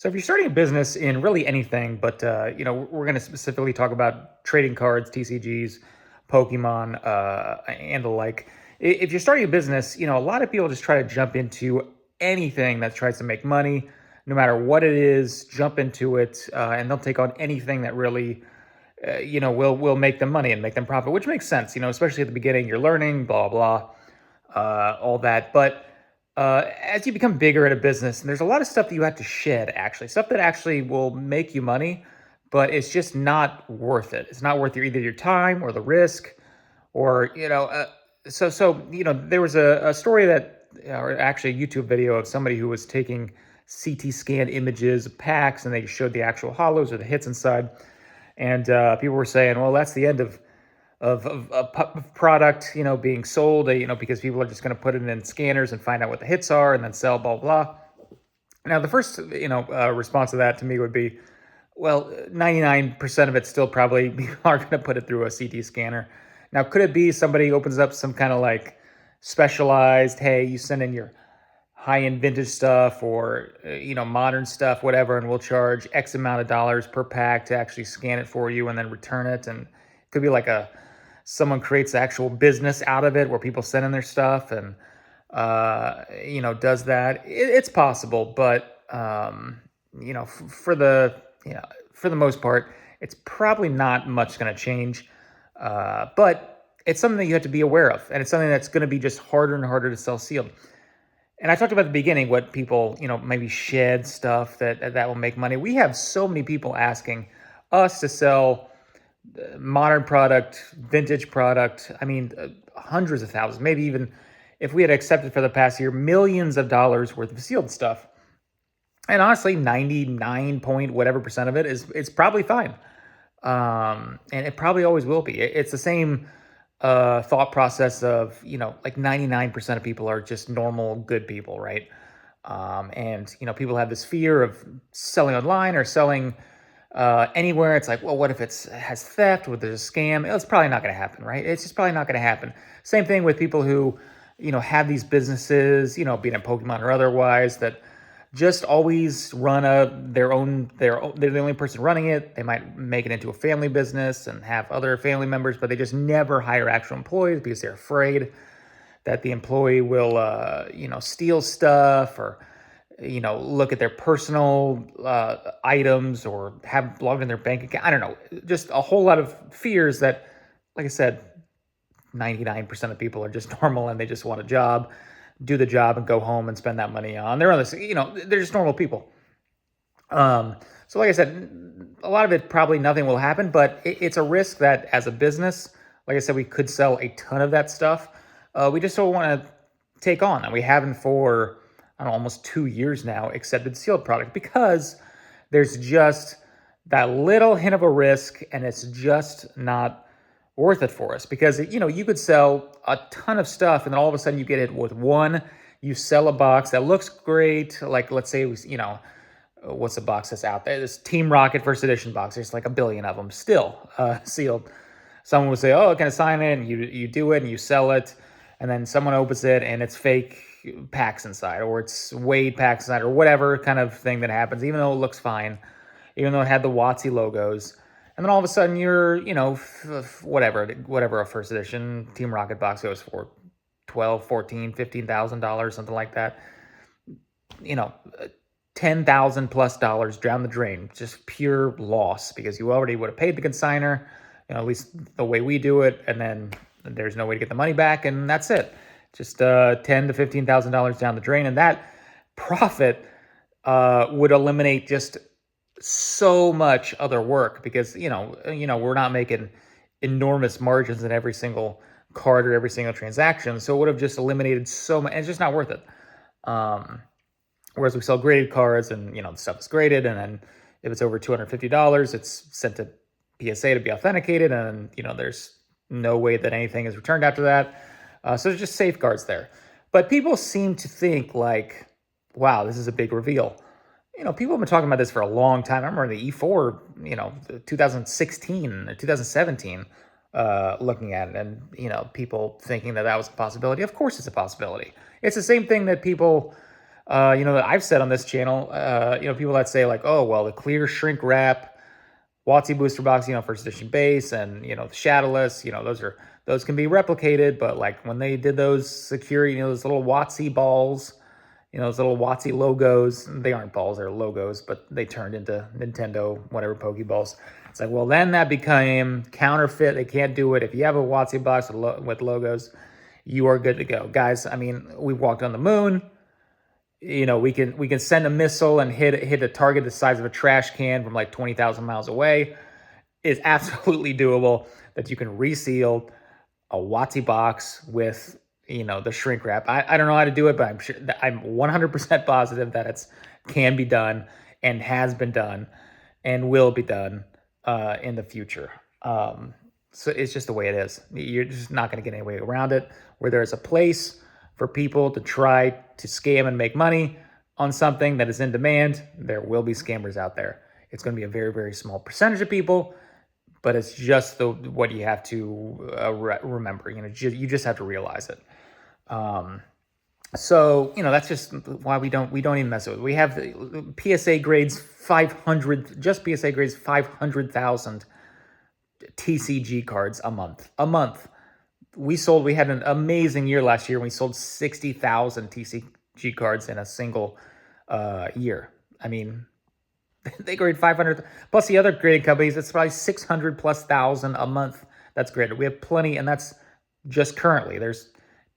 So if you're starting a business in really anything, but we're going to specifically talk about trading cards, TCGs, Pokemon, and the like. If you're starting a business, a lot of people just try to jump into anything that tries to make money, no matter what it is. Jump into it, and they'll take on anything that really, will make them money and make them profit, which makes sense. Especially at the beginning, you're learning, blah blah, all that. But as you become bigger in a business, and there's a lot of stuff that you have to shed, actually, stuff that actually will make you money, but it's just not worth it. It's not worth either your time or the risk, or there was a story that, or actually a YouTube video of somebody who was taking CT scan images of packs, and they showed the actual hollows or the hits inside, and people were saying, well, that's the end of a product, being sold, because people are just going to put it in scanners and find out what the hits are and then sell, blah, blah. Now, the first, response to that to me would be, well, 99% of it still probably people are going to put it through a CT scanner. Now, could it be somebody opens up some kind of like specialized, hey, you send in your high-end vintage stuff or, modern stuff, whatever, and we'll charge X amount of dollars per pack to actually scan it for you and then return it. And it could be like someone creates actual business out of it where people send in their stuff and, does that. It's possible, but, for the most part, it's probably not much going to change. But it's something that you have to be aware of, and it's something that's going to be just harder and harder to sell sealed. And I talked about at the beginning what people, maybe shed stuff that will make money. We have so many people asking us to sell modern product, vintage product. I mean, hundreds of thousands, maybe even if we had accepted for the past year, millions of dollars worth of sealed stuff. And honestly, 99 point whatever percent of it it's probably fine. And it probably always will be. It's the same thought process of, like 99% of people are just normal, good people, right? And people have this fear of selling online or selling anywhere. It's like, well, what if it has theft, or there's a scam? It's probably not going to happen, right? It's just probably not going to happen. Same thing with people who, have these businesses, being a Pokemon or otherwise, that just always run they're the only person running it. They might make it into a family business and have other family members, but they just never hire actual employees because they're afraid that the employee will, steal stuff, or look at their personal items, or have logged in their bank account. I don't know, just a whole lot of fears that, like I said, 99% of people are just normal and they just want a job, do the job, and go home and spend that money on their own. They're just normal people. So like I said, a lot of it, probably nothing will happen, but it's a risk that as a business, like I said, we could sell a ton of that stuff. We just don't want to take on, and we haven't for, I don't know, almost 2 years now, accepted sealed product, because there's just that little hint of a risk, and it's just not worth it for us. Because you could sell a ton of stuff, and then all of a sudden you get it with one. You sell a box that looks great, like let's say what's the box that's out there? This Team Rocket First Edition box. There's like a billion of them still sealed. Someone would say, "Oh, can I sign it?" And you do it and you sell it, and then someone opens it and it's fake packs inside, or it's weighed packs inside, or whatever kind of thing that happens, even though it looks fine, even though it had the WotC logos. And then all of a sudden you're, whatever a first edition Team Rocket box goes for, $12, $14, $15,000, something like that. $10,000 plus down the drain, just pure loss, because you already would have paid the consignor, at least the way we do it, and then there's no way to get the money back, and that's it. Just $10,000 to $15,000 down the drain, and that profit would eliminate just so much other work, because we're not making enormous margins in every single card or every single transaction, so it would have just eliminated so much, and it's just not worth it. Whereas we sell graded cards, and the stuff is graded, and then if it's over $250, it's sent to PSA to be authenticated, and there's no way that anything is returned after that. So there's just safeguards there. But people seem to think like, wow, this is a big reveal. People have been talking about this for a long time. I remember the E4, 2016 or 2017, looking at it, and, people thinking that was a possibility. Of course it's a possibility. It's the same thing that people That I've said on this channel, people that say like, oh, well, the clear shrink wrap WotC booster box, first edition base, and the shadowless, those can be replicated, but like when they did those security, those little WotC balls, those little WotC logos, they aren't balls, they're logos, but they turned into Nintendo, whatever, Pokeballs. It's like, well, then that became counterfeit. They can't do it. If you have a WotC box with logos, you are good to go. Guys, I mean, we've walked on the moon. We can send a missile and hit a target the size of a trash can from like 20,000 miles away. It's absolutely doable that you can reseal a WotC box with the shrink wrap. I don't know how to do it, but I'm 100% positive that it can be done and has been done and will be done in the future. So it's just the way it is. You're just not going to get any way around it. Where there's a place for people to try to scam and make money on something that is in demand, there will be scammers out there. It's going to be a very, very small percentage of people, but it's just what you have to remember. You just have to realize it. So that's just why we don't even mess with it. We have the PSA grades 500, just PSA grades 500,000 TCG cards a month. We had an amazing year last year. We sold 60,000 TCG cards in a single year. I mean, they grade 500 plus the other grading companies. It's probably 600 plus thousand a month that's graded. We have plenty, and that's just currently. There's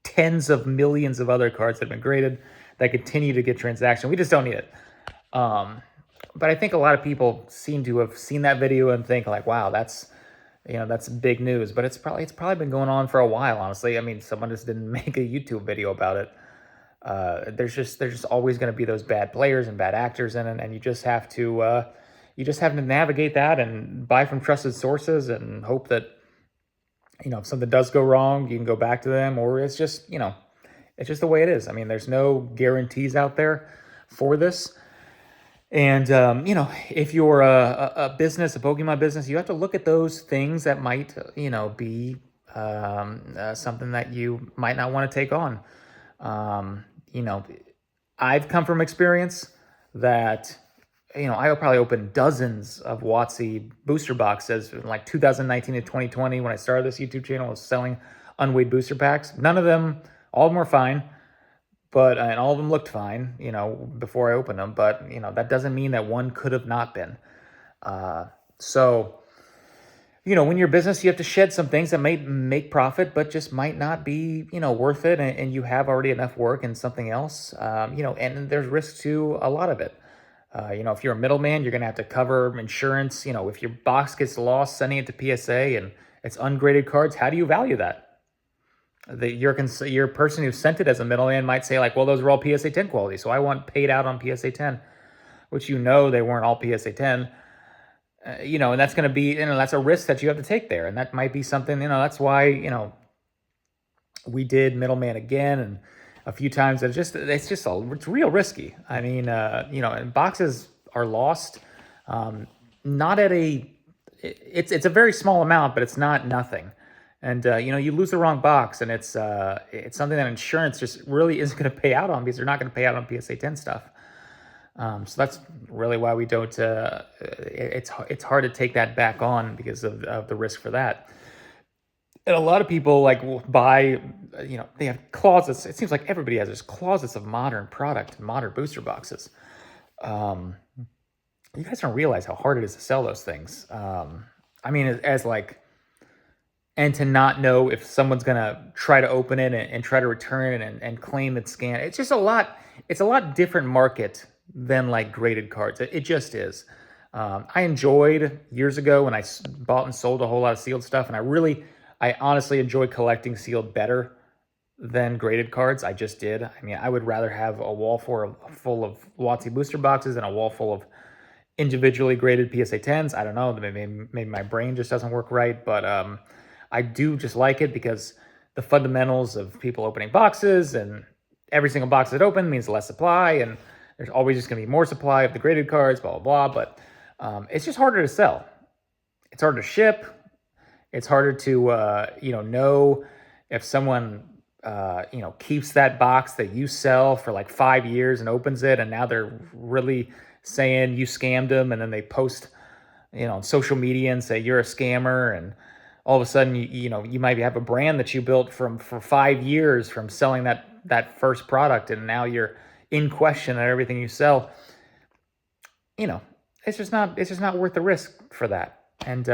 tens of millions of other cards that have been graded that continue to get transaction. We just don't need it. But I think a lot of people seem to have seen that video and think like, wow, that's big news. But it's probably been going on for a while, honestly. I mean, someone just didn't make a YouTube video about it. There's just always going to be those bad players and bad actors in it, and you just have to navigate that and buy from trusted sources and hope that if something does go wrong, you can go back to them, or it's just the way it is. I mean, there's no guarantees out there for this. And, if you're a business, a Pokemon business, you have to look at those things that might, be something that you might not want to take on. I've come from experience that, I would probably open dozens of WotC booster boxes in like 2019 to 2020 when I started this YouTube channel. I was selling unweighed booster packs. All of them were fine. And all of them looked fine, before I opened them. But, that doesn't mean that one could have not been. So, when you're a business, you have to shed some things that may make profit, but just might not be, worth it. And you have already enough work in something else, and there's risk to a lot of it. If you're a middleman, you're going to have to cover insurance. If your box gets lost sending it to PSA and it's ungraded cards, how do you value that? Your person who sent it as a middleman might say like, well, those were all PSA 10 quality, so I want paid out on PSA 10, which they weren't all PSA 10. And that's going to be, that's a risk that you have to take there, and that might be something. That's why we did middleman again and a few times. It's real risky. I mean, and boxes are lost, not at it's a very small amount, but it's not nothing. And, you lose the wrong box, and it's something that insurance just really isn't going to pay out on, because they're not going to pay out on PSA 10 stuff. So that's really why we don't, it's hard to take that back on because of the risk for that. And a lot of people will buy, they have closets. It seems like everybody has this closets of modern product, modern booster boxes. You guys don't realize how hard it is to sell those things. I mean, and to not know if someone's going to try to open it and try to return it and claim it's scanned. It's just it's a lot different market than graded cards. It just is. I enjoyed years ago when I bought and sold a whole lot of sealed stuff, and I honestly enjoy collecting sealed better than graded cards. I just did. I mean, I would rather have a wall full of WotC booster boxes than a wall full of individually graded PSA 10s. I don't know, maybe my brain just doesn't work right, but I do just like it because the fundamentals of people opening boxes, and every single box that open means less supply, and there's always just going to be more supply of the graded cards, blah, blah, blah. But it's just harder to sell. It's harder to ship. It's harder to, know if someone keeps that box that you sell for like 5 years and opens it, and now they're really saying you scammed them, and then they post, on social media and say you're a scammer, and all of a sudden you might have a brand that you built for 5 years from selling that first product, and now you're in question at everything you sell. you know, it's just not worth the risk for that. And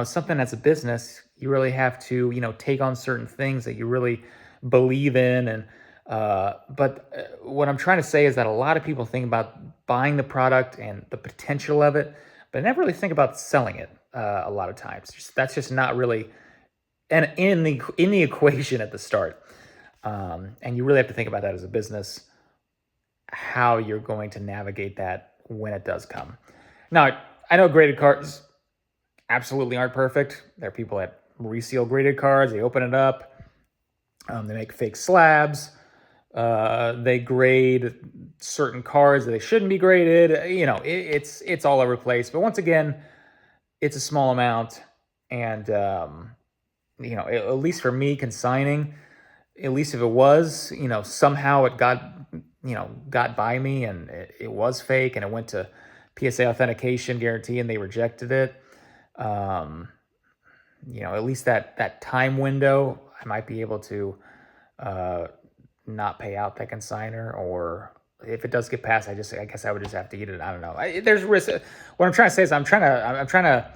something that's a business, you really have to, take on certain things that you really believe in. And but what I'm trying to say is that a lot of people think about buying the product and the potential of it, but never really think about selling it. A lot of times, that's just not really and in the equation at the start. And you really have to think about that as a business, how you're going to navigate that when it does come. Now, I know graded cards absolutely aren't perfect. There are people that reseal graded cards. They open it up. They make fake slabs. They grade certain cards that they shouldn't be graded. It's all over the place. But once again, it's a small amount, and at least for me consigning, at least if it was, somehow it got by me, and it was fake, and it went to PSA authentication guarantee and they rejected it. At least that time window, I might be able to not pay out that consigner, or if it does get passed, I guess I would just have to eat it. I don't know. There's risk. What I'm trying to say is I'm trying to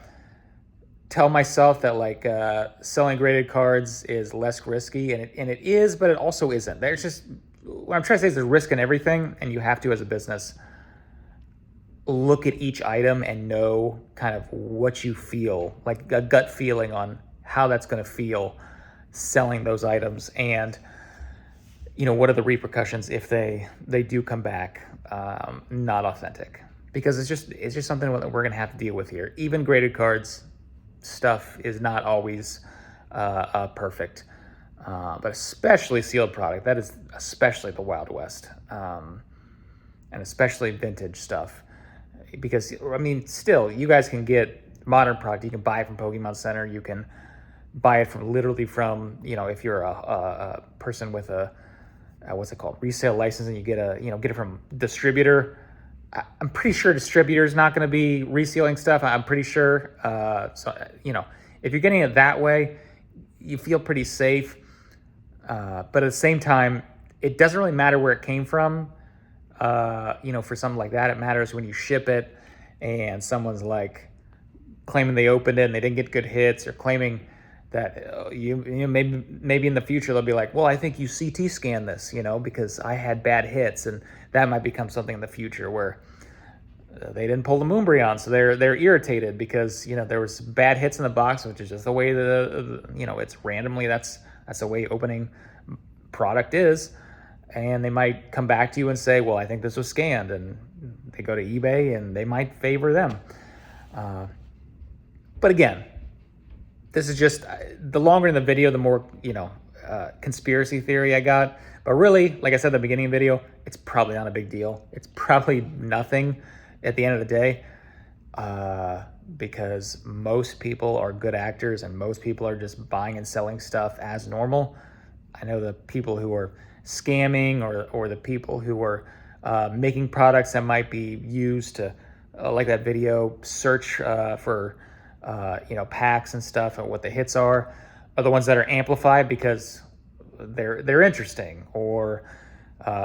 tell myself that selling graded cards is less risky, and it is, but it also isn't. There's just what I'm trying to say is there's risk in everything, and you have to, as a business, look at each item and know kind of what you feel, like a gut feeling on how that's going to feel selling those items, and what are the repercussions if they do come back not authentic, because it's just something that we're going to have to deal with here. Even graded cards stuff is not always perfect, but especially sealed product, that is especially the Wild West, and especially vintage stuff, because still, you guys can get modern product. You can buy it from Pokemon Center. You can buy it from if you're a person with a what's it called, resale license, and you get it from distributor. I'm pretty sure distributor is not going to be resealing stuff. I'm pretty sure. If you're getting it that way, you feel pretty safe. But at the same time, it doesn't really matter where it came from. For something like that, it matters when you ship it and someone's claiming they opened it and they didn't get good hits, or claiming that maybe in the future they'll be like, well, I think you CT scanned this, because I had bad hits, and that might become something in the future where they didn't pull the Moonbreon, so they're irritated because there was bad hits in the box, which is just the way it's randomly, that's the way opening product is, and they might come back to you and say, well, I think this was scanned, and they go to eBay and they might favor them. But again, this is just, the longer in the video, the more, conspiracy theory I got. But really, like I said at the beginning of the video, it's probably not a big deal. It's probably nothing at the end of the day, because most people are good actors and most people are just buying and selling stuff as normal. I know the people who are scamming, or the people who are making products that might be used to, like that video, search for packs and stuff and what the hits are the ones that are amplified because they're interesting, or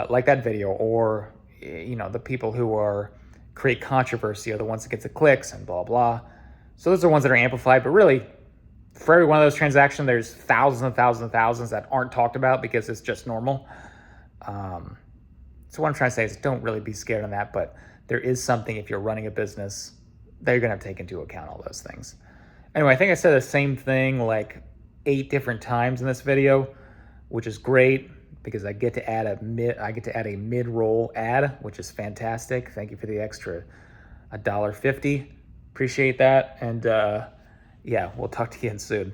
like that video, or the people who create controversy are the ones that get the clicks and blah blah. So those are ones that are amplified, but really, for every one of those transactions, there's thousands and thousands and thousands that aren't talked about because it's just normal. So what I'm trying to say is, don't really be scared on that, but there is something, if you're running a business, that you're going to have to take into account all those things. Anyway, I think I said the same thing 8 different times in this video, which is great because I get to add a mid-roll ad, which is fantastic. Thank you for the extra $1.50. Appreciate that. And yeah, we'll talk to you again soon.